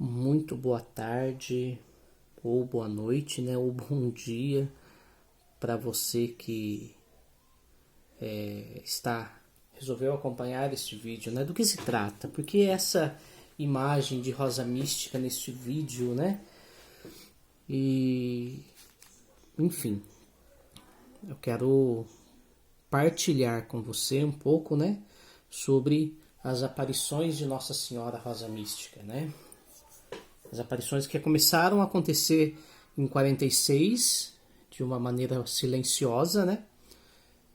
Muito boa tarde, ou boa noite, né? Ou bom dia para você que resolveu acompanhar este vídeo, né? Do que se trata? Porque essa imagem de rosa mística neste vídeo, né? E, enfim, eu quero partilhar com você um pouco, né? Sobre as aparições de Nossa Senhora Rosa Mística, né? As aparições que começaram a acontecer em 46, de uma maneira silenciosa, né?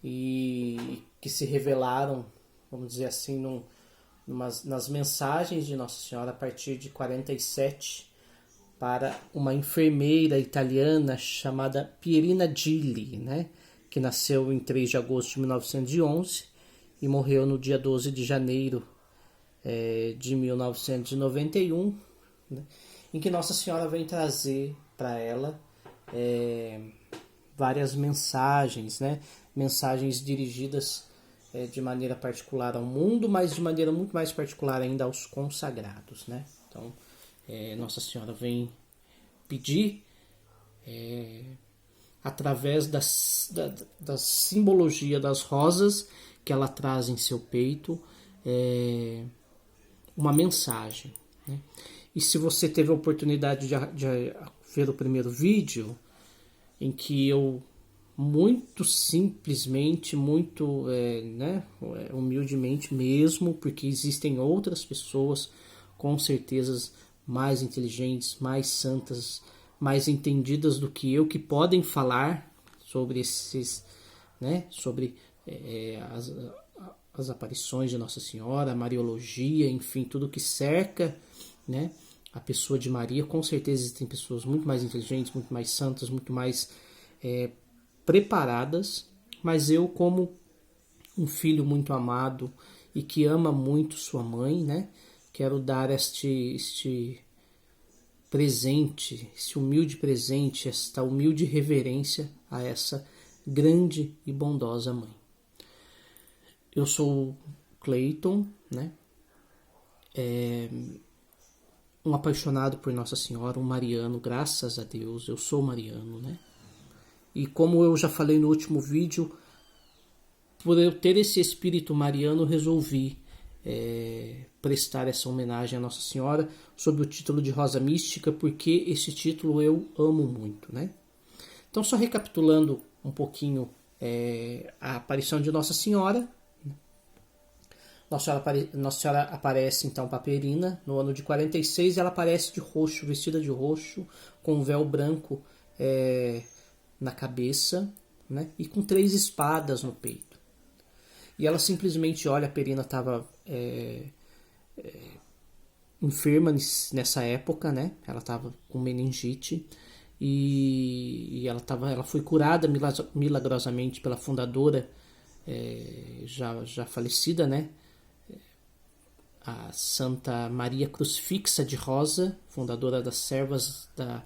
E que se revelaram, vamos dizer assim, nas mensagens de Nossa Senhora a partir de 47 para uma enfermeira italiana chamada Pierina Gilli, né? Que nasceu em 3 de agosto de 1911 e morreu no dia 12 de janeiro de 1991, né? Em que Nossa Senhora vem trazer para ela várias mensagens, né? Mensagens dirigidas de maneira particular ao mundo, mas de maneira muito mais particular ainda aos consagrados, né? Então, Nossa Senhora vem pedir, através da simbologia das rosas que ela traz em seu peito, uma mensagem, né? E se você teve a oportunidade de ver o primeiro vídeo, em que eu muito simplesmente, muito humildemente mesmo, porque existem outras pessoas com certeza mais inteligentes, mais santas, mais entendidas do que eu, que podem falar sobre esses, né, sobre as aparições de Nossa Senhora, a Mariologia, enfim, tudo que cerca, né, a pessoa de Maria. Com certeza existem pessoas muito mais inteligentes, muito mais santas, muito mais preparadas, mas eu, como um filho muito amado e que ama muito sua mãe, né, quero dar este presente, esse humilde presente, esta humilde reverência a essa grande e bondosa mãe. Eu sou Clayton, né, um apaixonado por Nossa Senhora, um mariano, graças a Deus, eu sou mariano, né? E como eu já falei no último vídeo, por eu ter esse espírito mariano, resolvi prestar essa homenagem a Nossa Senhora sob o título de Rosa Mística, porque esse título eu amo muito, né? Então, só recapitulando um pouquinho a aparição de Nossa Senhora. Nossa Senhora aparece então para Pierina no ano de 46, ela aparece de roxo, vestida de roxo, com um véu branco na cabeça, né? E com 3 espadas no peito. E ela simplesmente olha, a Pierina estava enferma nessa época, né? Ela estava com meningite e ela foi curada milagrosamente pela fundadora já falecida, né? A Santa Maria Crucifixa de Rosa, fundadora das Servas da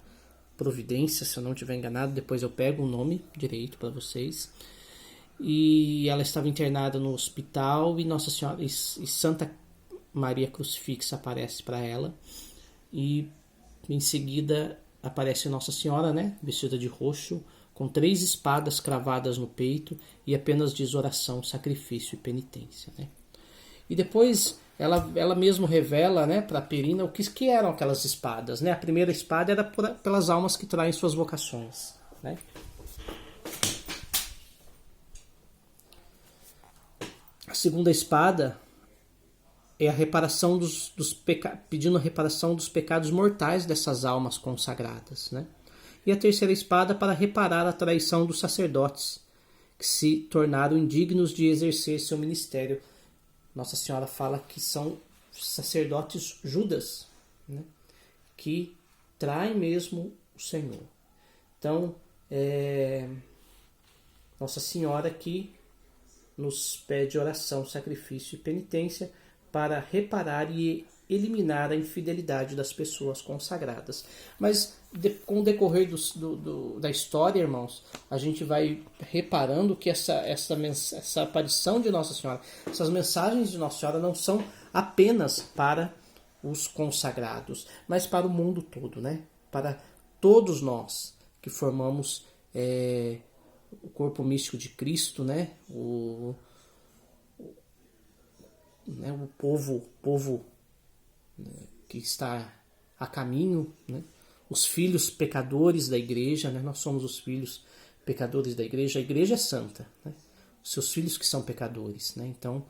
Providência, se eu não estiver enganado, depois eu pego o nome direito para vocês. E ela estava internada no hospital e Nossa Senhora e Santa Maria Crucifixa aparece para ela, e em seguida aparece Nossa Senhora, né, vestida de roxo, com 3 espadas cravadas no peito, e apenas diz oração, sacrifício e penitência, né? E depois ela mesmo revela, né, para Pierina o que eram aquelas espadas, né? A primeira espada era pelas almas que traem suas vocações, né? A segunda espada é a reparação pedindo a reparação dos pecados mortais dessas almas consagradas, né? E a terceira espada para reparar a traição dos sacerdotes, que se tornaram indignos de exercer seu ministério. Nossa Senhora fala que são sacerdotes judas, né, que traem mesmo o Senhor. Então, Nossa Senhora que nos pede oração, sacrifício e penitência para reparar e eliminar a infidelidade das pessoas consagradas. Mas com o decorrer da história, irmãos, a gente vai reparando que essa aparição de Nossa Senhora, essas mensagens de Nossa Senhora não são apenas para os consagrados, mas para o mundo todo, né? Para todos nós que formamos o corpo místico de Cristo, né? O povo que está a caminho, né? Os filhos pecadores da igreja, né? Nós somos os filhos pecadores da igreja. A igreja é santa, né? Os seus filhos que são pecadores, né? Então,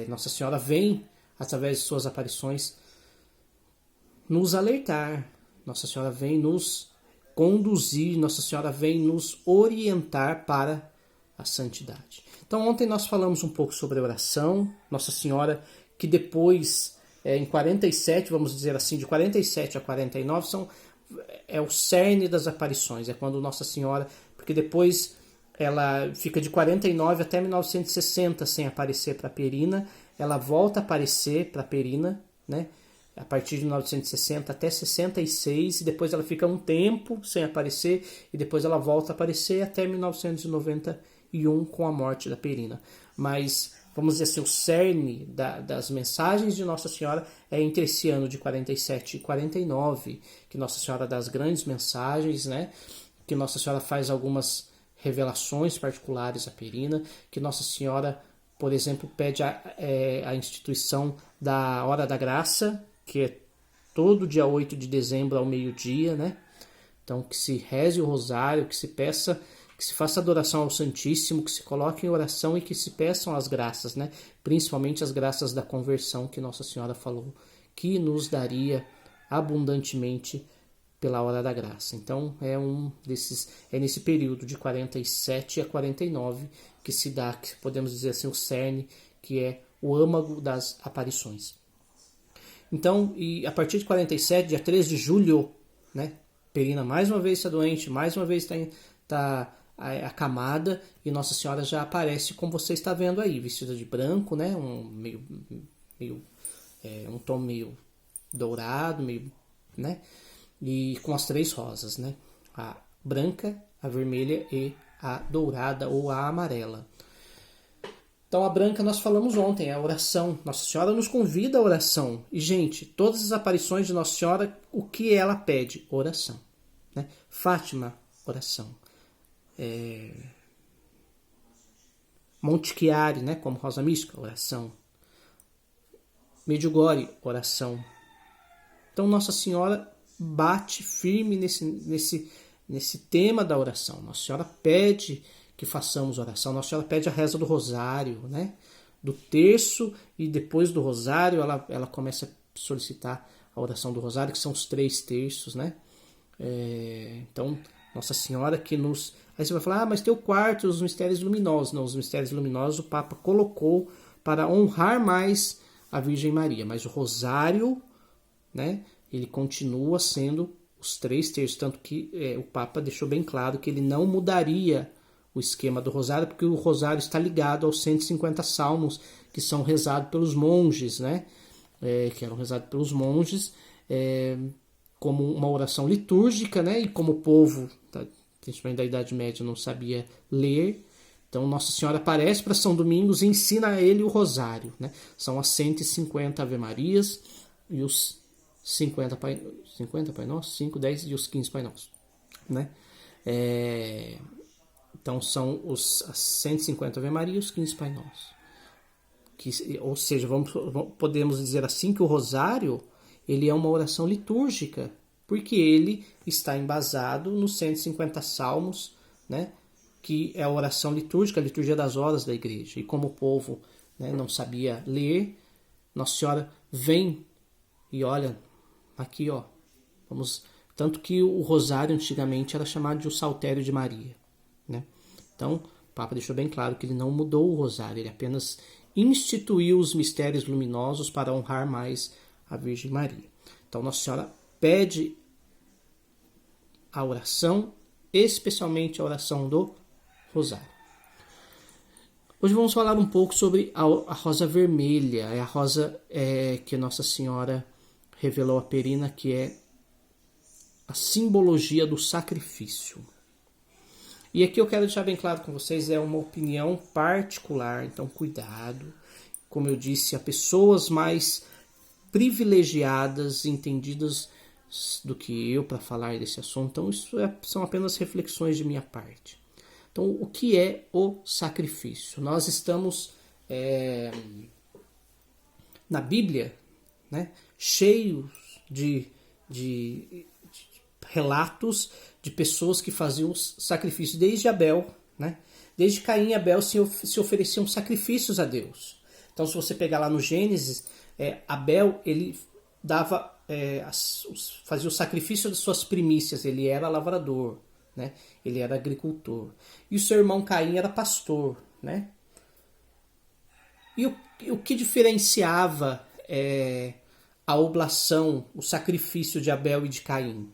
Nossa Senhora vem, através de suas aparições, nos alertar. Nossa Senhora vem nos conduzir, Nossa Senhora vem nos orientar para a santidade. Então, ontem nós falamos um pouco sobre a oração. Nossa Senhora, que depois, em 47, vamos dizer assim, de 47 a 49, é o cerne das aparições. É quando Nossa Senhora, porque depois ela fica de 49 até 1960 sem aparecer para Perina. Ela volta a aparecer para Perina, né? A partir de 1960 até 66, e depois ela fica um tempo sem aparecer, e depois ela volta a aparecer até 1991 com a morte da Perina. Mas, vamos dizer assim, o cerne das mensagens de Nossa Senhora é entre esse ano de 47 e 49, que Nossa Senhora dá as grandes mensagens, né? Que Nossa Senhora faz algumas revelações particulares a Perina, que Nossa Senhora, por exemplo, pede a instituição da Hora da Graça, que é todo dia 8 de dezembro ao meio-dia, né? Então, que se reze o rosário, que se peça, que se faça adoração ao Santíssimo, que se coloque em oração e que se peçam as graças, né? Principalmente as graças da conversão, que Nossa Senhora falou que nos daria abundantemente pela hora da graça. Então, é nesse período de 47 a 49 que se dá, que podemos dizer assim, o cerne, que é o âmago das aparições. Então, e a partir de 47, dia 3 de julho, né, Perina mais uma vez está doente, mais uma vez está acamada, e Nossa Senhora já aparece, como você está vendo aí, vestida de branco, né, um tom meio dourado, né, e com as 3 rosas, né, a branca, a vermelha e a dourada ou a amarela. Então, a branca nós falamos ontem, é a oração. Nossa Senhora nos convida à oração. E, gente, todas as aparições de Nossa Senhora, o que ela pede? Oração. Né? Fátima, oração. Monte Chiari, né? Como Rosa Mística, oração. Medjugorje, oração. Então, Nossa Senhora bate firme nesse tema da oração. Nossa Senhora pede que façamos oração. Nossa Senhora pede a reza do rosário, né? Do terço, e depois do rosário ela começa a solicitar a oração do rosário, que são os 3 terços, né? Então, Nossa Senhora que nos... Aí você vai falar, mas tem o quarto, os mistérios luminosos. Não, os mistérios luminosos o Papa colocou para honrar mais a Virgem Maria. Mas o rosário, né? Ele continua sendo os 3 terços. Tanto que o Papa deixou bem claro que ele não mudaria o esquema do rosário, porque o rosário está ligado aos 150 salmos que são rezados pelos monges, né? Que eram rezados pelos monges, como uma oração litúrgica, né? E como o povo, principalmente da Idade Média, não sabia ler, então Nossa Senhora aparece para São Domingos e ensina a ele o rosário, né? São as 150 Ave-Marias e os 50 Pai Nossos, 5, 10 e os 15 Pai Nossos, né? Então são as 150 Ave Maria e os 15 Pai Nosso. Ou seja, podemos dizer assim que o rosário ele é uma oração litúrgica, porque ele está embasado nos 150 salmos, né, que é a oração litúrgica, a liturgia das horas da igreja. E como o povo, né, não sabia ler, Nossa Senhora vem e olha, aqui ó, tanto que o rosário antigamente era chamado de o Saltério de Maria, né? Então, o Papa deixou bem claro que ele não mudou o rosário, ele apenas instituiu os mistérios luminosos para honrar mais a Virgem Maria. Então, Nossa Senhora pede a oração, especialmente a oração do rosário. Hoje vamos falar um pouco sobre a rosa vermelha, é a rosa que Nossa Senhora revelou a Perina, que é a simbologia do sacrifício. E aqui eu quero deixar bem claro com vocês, é uma opinião particular, então cuidado. Como eu disse, há pessoas mais privilegiadas, entendidas do que eu para falar desse assunto. Então isso são apenas reflexões de minha parte. Então o que é o sacrifício? Nós estamos na Bíblia, né, cheios de relatos de pessoas que faziam sacrifício, desde Abel, né? Desde Caim e Abel se ofereciam sacrifícios a Deus. Então, se você pegar lá no Gênesis, Abel ele dava, fazia o sacrifício das suas primícias. Ele era lavrador, né? Ele era agricultor. E o seu irmão Caim era pastor, né? E o que diferenciava a oblação, o sacrifício de Abel e de Caim?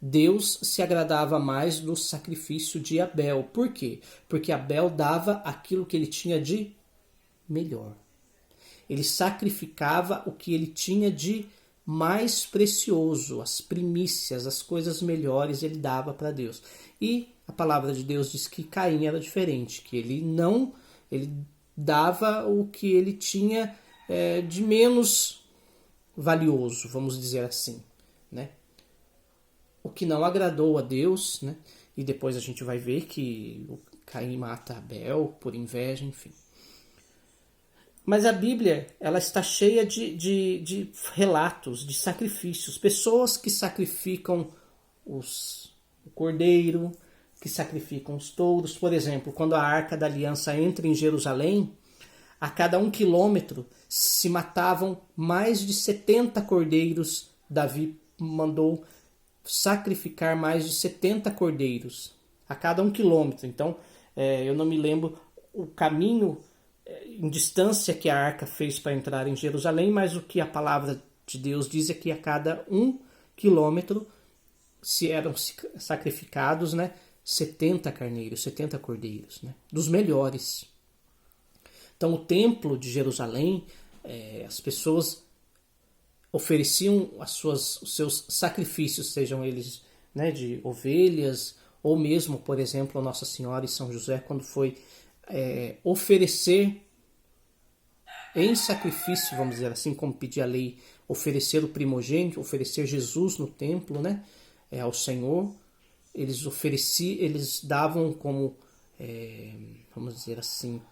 Deus se agradava mais do sacrifício de Abel. Por quê? Porque Abel dava aquilo que ele tinha de melhor. Ele sacrificava o que ele tinha de mais precioso, as primícias, as coisas melhores ele dava para Deus. E a palavra de Deus diz que Caim era diferente, que ele dava o que ele tinha de menos valioso, vamos dizer assim, né? O que não agradou a Deus, né? E depois a gente vai ver que o Caim mata Abel por inveja, enfim. Mas a Bíblia, ela está cheia de relatos, de sacrifícios. Pessoas que sacrificam o cordeiro, que sacrificam os touros. Por exemplo, quando a Arca da Aliança entra em Jerusalém, a cada 1 quilômetro se matavam mais de 70 cordeiros. Davi mandou sacrificar mais de 70 cordeiros a cada 1 quilômetro. Então, eu não me lembro o caminho em distância que a arca fez para entrar em Jerusalém, mas o que a palavra de Deus diz é que a cada 1 quilômetro se eram sacrificados, né, 70 carneiros, 70 cordeiros, né, dos melhores. Então, o templo de Jerusalém, as pessoas ofereciam os seus sacrifícios, sejam eles, né, de ovelhas, ou mesmo, por exemplo, Nossa Senhora e São José, quando foi oferecer em sacrifício, vamos dizer assim, como pedia a lei, oferecer o primogênito, oferecer Jesus no templo, né, ao Senhor, eles davam como, vamos dizer assim,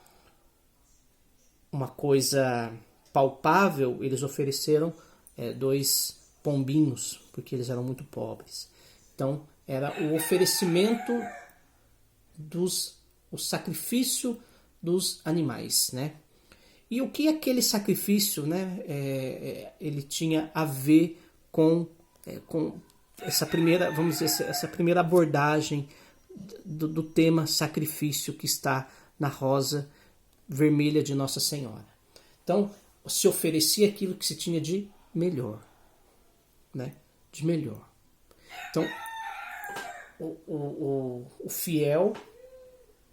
uma coisa palpável, eles ofereceram 2 pombinhos, porque eles eram muito pobres. Então, era o oferecimento o sacrifício dos animais, né? E o que aquele sacrifício, né, ele tinha a ver com essa primeira, vamos dizer, essa primeira abordagem do tema sacrifício que está na rosa vermelha de Nossa Senhora. Então, se oferecia aquilo que se tinha de melhor, né? De melhor. Então, o fiel,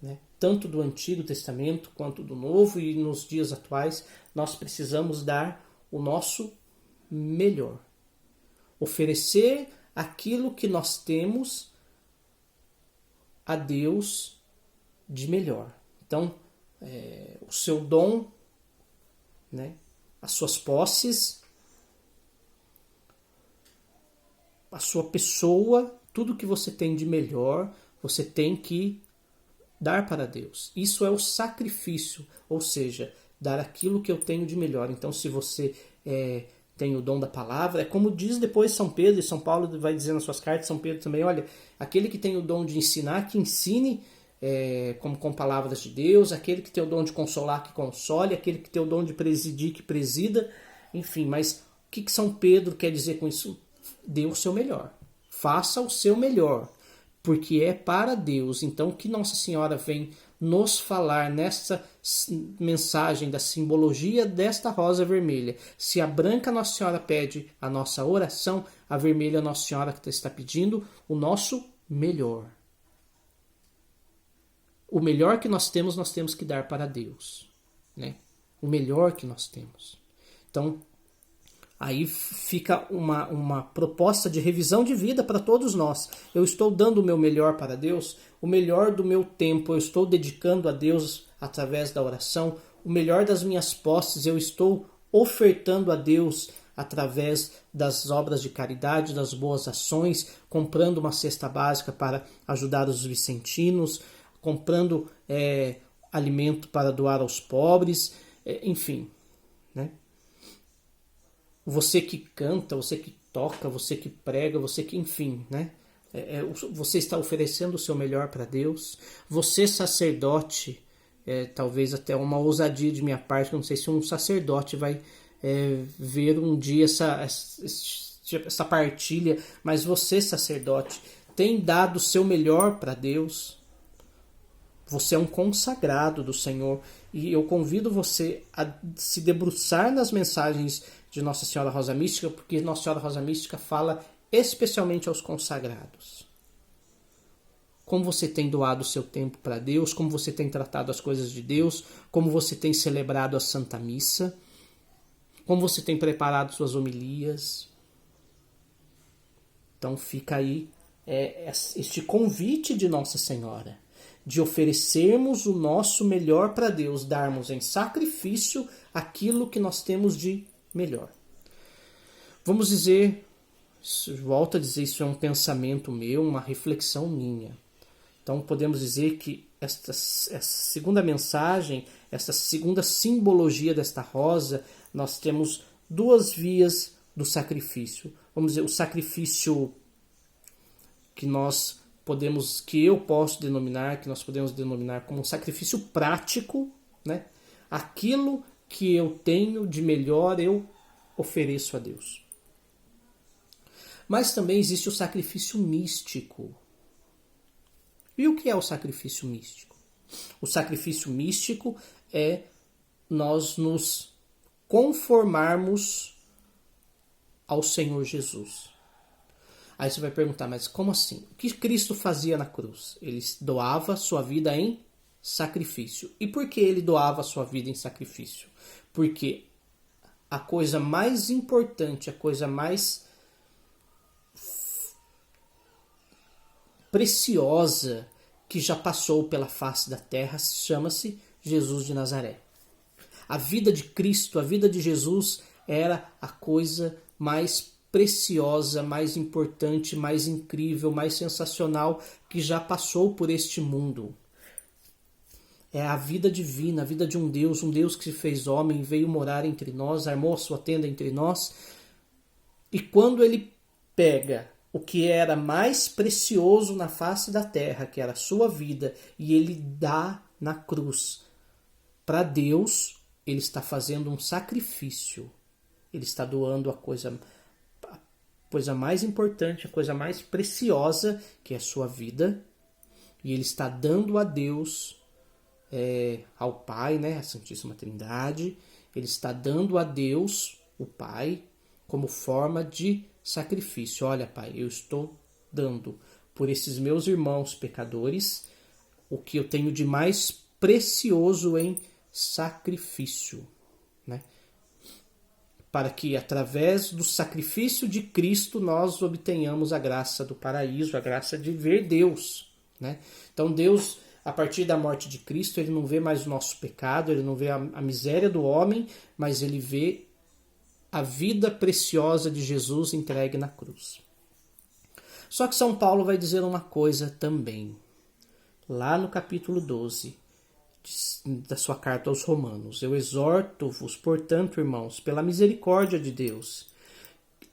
né, tanto do Antigo Testamento quanto do Novo e nos dias atuais, nós precisamos dar o nosso melhor. Oferecer aquilo que nós temos a Deus de melhor. Então, o seu dom, né, as suas posses, a sua pessoa, tudo que você tem de melhor, você tem que dar para Deus. Isso é o sacrifício, ou seja, dar aquilo que eu tenho de melhor. Então, se você tem o dom da palavra, é como diz depois São Pedro, e São Paulo vai dizer nas suas cartas, São Pedro também, olha, aquele que tem o dom de ensinar, que ensine como com palavras de Deus, aquele que tem o dom de consolar, que console, aquele que tem o dom de presidir, que presida, enfim. Mas o que São Pedro quer dizer com isso? Dê o seu melhor. Faça o seu melhor, porque é para Deus. Então, o que Nossa Senhora vem nos falar nessa mensagem da simbologia desta rosa vermelha? Se a branca Nossa Senhora pede a nossa oração, a vermelha Nossa Senhora está pedindo o nosso melhor. O melhor que nós temos que dar para Deus, né? O melhor que nós temos. Então, aí fica uma proposta de revisão de vida para todos nós. Eu estou dando o meu melhor para Deus, o melhor do meu tempo eu estou dedicando a Deus através da oração, o melhor das minhas posses eu estou ofertando a Deus através das obras de caridade, das boas ações, comprando uma cesta básica para ajudar os vicentinos, comprando alimento para doar aos pobres, enfim, né? Você que canta, você que toca, você que prega, você que, enfim, né? Você está oferecendo o seu melhor para Deus. Você, sacerdote, talvez até uma ousadia de minha parte, não sei se um sacerdote vai ver um dia essa partilha, mas você, sacerdote, tem dado o seu melhor para Deus. Você é um consagrado do Senhor e eu convido você a se debruçar nas mensagens de Nossa Senhora Rosa Mística, porque Nossa Senhora Rosa Mística fala especialmente aos consagrados. Como você tem doado o seu tempo para Deus, como você tem tratado as coisas de Deus, como você tem celebrado a Santa Missa, como você tem preparado suas homilias. Então fica aí este convite de Nossa Senhora, de oferecermos o nosso melhor para Deus, darmos em sacrifício aquilo que nós temos de melhor. Vamos dizer, volto a dizer, isso é um pensamento meu, uma reflexão minha. Então podemos dizer que essa segunda mensagem, essa segunda simbologia desta rosa, nós temos duas vias do sacrifício. Vamos dizer, o sacrifício que nós podemos denominar como um sacrifício prático, né? Aquilo que eu tenho de melhor eu ofereço a Deus. Mas também existe o sacrifício místico. E o que é o sacrifício místico? O sacrifício místico é nós nos conformarmos ao Senhor Jesus. Aí você vai perguntar, mas como assim? O que Cristo fazia na cruz? Ele doava sua vida em sacrifício. E por que ele doava sua vida em sacrifício? Porque a coisa mais importante, a coisa mais preciosa que já passou pela face da terra chama-se Jesus de Nazaré. A vida de Cristo, a vida de Jesus era a coisa mais preciosa, mais importante, mais incrível, mais sensacional que já passou por este mundo. É a vida divina, a vida de um Deus que se fez homem, veio morar entre nós, armou a sua tenda entre nós. E quando ele pega o que era mais precioso na face da terra, que era a sua vida, e ele dá na cruz para Deus, ele está fazendo um sacrifício. Ele está doando a coisa mais importante, a coisa mais preciosa, que é a sua vida, e ele está dando a Deus, ao Pai, né, a Santíssima Trindade, ele está dando a Deus, o Pai, como forma de sacrifício. Olha, Pai, eu estou dando por esses meus irmãos pecadores o que eu tenho de mais precioso em sacrifício, né? Para que através do sacrifício de Cristo nós obtenhamos a graça do paraíso, a graça de ver Deus, né? Então Deus, a partir da morte de Cristo, ele não vê mais o nosso pecado, ele não vê a miséria do homem, mas ele vê a vida preciosa de Jesus entregue na cruz. Só que São Paulo vai dizer uma coisa também, lá no capítulo 12 da sua carta aos Romanos. Eu exorto-vos, portanto, irmãos, pela misericórdia de Deus,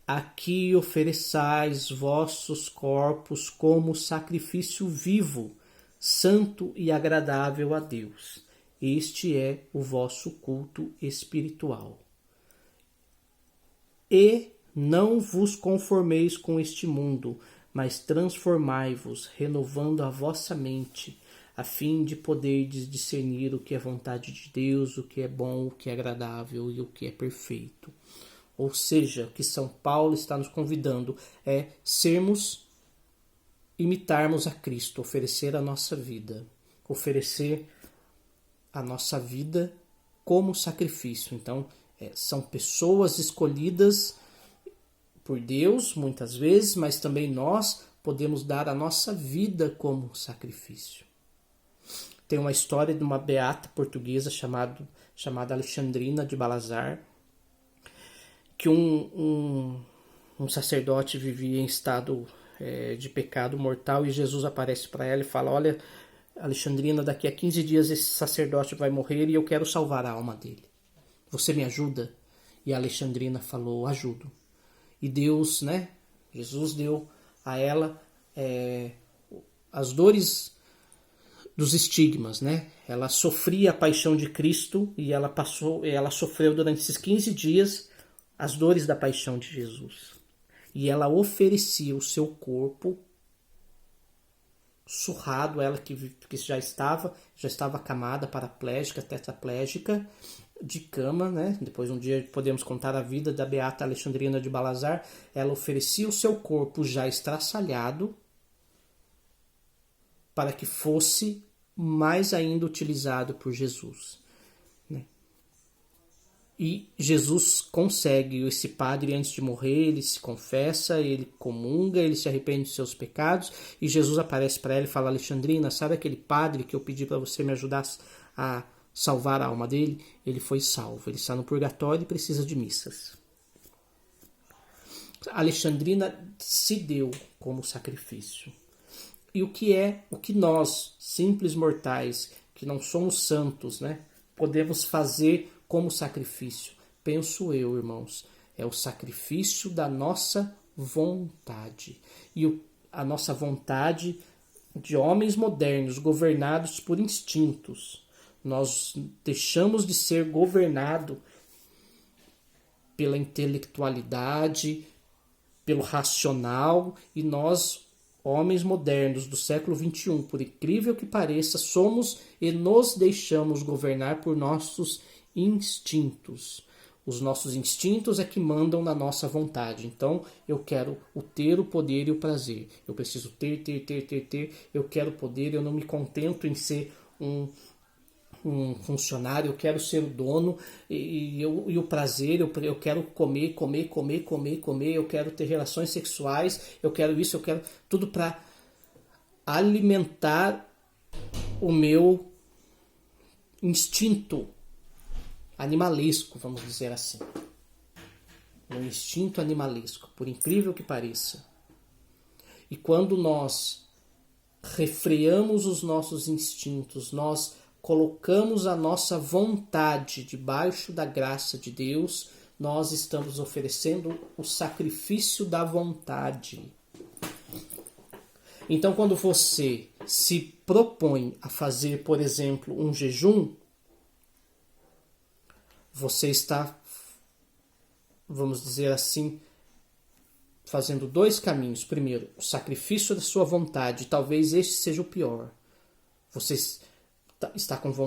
a que ofereçais vossos corpos como sacrifício vivo, santo e agradável a Deus. Este é o vosso culto espiritual. E não vos conformeis com este mundo, mas transformai-vos, renovando a vossa mente, a fim de poderdes discernir o que é vontade de Deus, o que é bom, o que é agradável e o que é perfeito. Ou seja, o que São Paulo está nos convidando é imitarmos a Cristo, oferecer a nossa vida como sacrifício. Então, são pessoas escolhidas por Deus, muitas vezes, mas também nós podemos dar a nossa vida como sacrifício. Tem uma história de uma beata portuguesa chamada Alexandrina de Balazar, que um sacerdote vivia em estado de pecado mortal e Jesus aparece para ela e fala: olha, Alexandrina, daqui a 15 dias esse sacerdote vai morrer e eu quero salvar a alma dele. Você me ajuda? E a Alexandrina falou: ajudo. E Deus, né? Jesus deu a ela as dores dos estigmas, né? Ela sofria a paixão de Cristo e ela sofreu durante esses 15 dias as dores da paixão de Jesus. E ela oferecia o seu corpo surrado, ela que já estava acamada, paraplégica, tetraplégica, de cama, né? Depois um dia podemos contar a vida da beata Alexandrina de Balazar. Ela oferecia o seu corpo já estraçalhado para que fosse mais ainda utilizado por Jesus, né? E Jesus consegue, esse padre antes de morrer, ele se confessa, ele comunga, ele se arrepende dos seus pecados, e Jesus aparece para ela e fala: Alexandrina, sabe aquele padre que eu pedi para você me ajudar a salvar a alma dele? Ele foi salvo, ele está no purgatório e precisa de missas. Alexandrina se deu como sacrifício. E o que nós, simples mortais, que não somos santos, né, podemos fazer como sacrifício? Penso eu, irmãos, é o sacrifício da nossa vontade. E a nossa vontade de homens modernos, governados por instintos. Nós deixamos de ser governado pela intelectualidade, pelo racional, e nós, homens modernos do século XXI, por incrível que pareça, somos e nos deixamos governar por nossos instintos. Os nossos instintos é que mandam na nossa vontade. Então, eu quero ter o poder e o prazer. Eu preciso ter. Eu quero poder, eu não me contento em ser um funcionário, eu quero ser o dono e o prazer, eu quero comer, eu quero ter relações sexuais, eu quero isso, eu quero tudo para alimentar o meu instinto animalesco, vamos dizer assim. O instinto animalesco, por incrível que pareça. E quando nós refreamos os nossos instintos, nós colocamos a nossa vontade debaixo da graça de Deus, nós estamos oferecendo o sacrifício da vontade. Então, quando você se propõe a fazer, por exemplo, um jejum, você está, vamos dizer assim, fazendo dois caminhos. Primeiro, o sacrifício da sua vontade. Talvez este seja o pior. Você está com vontade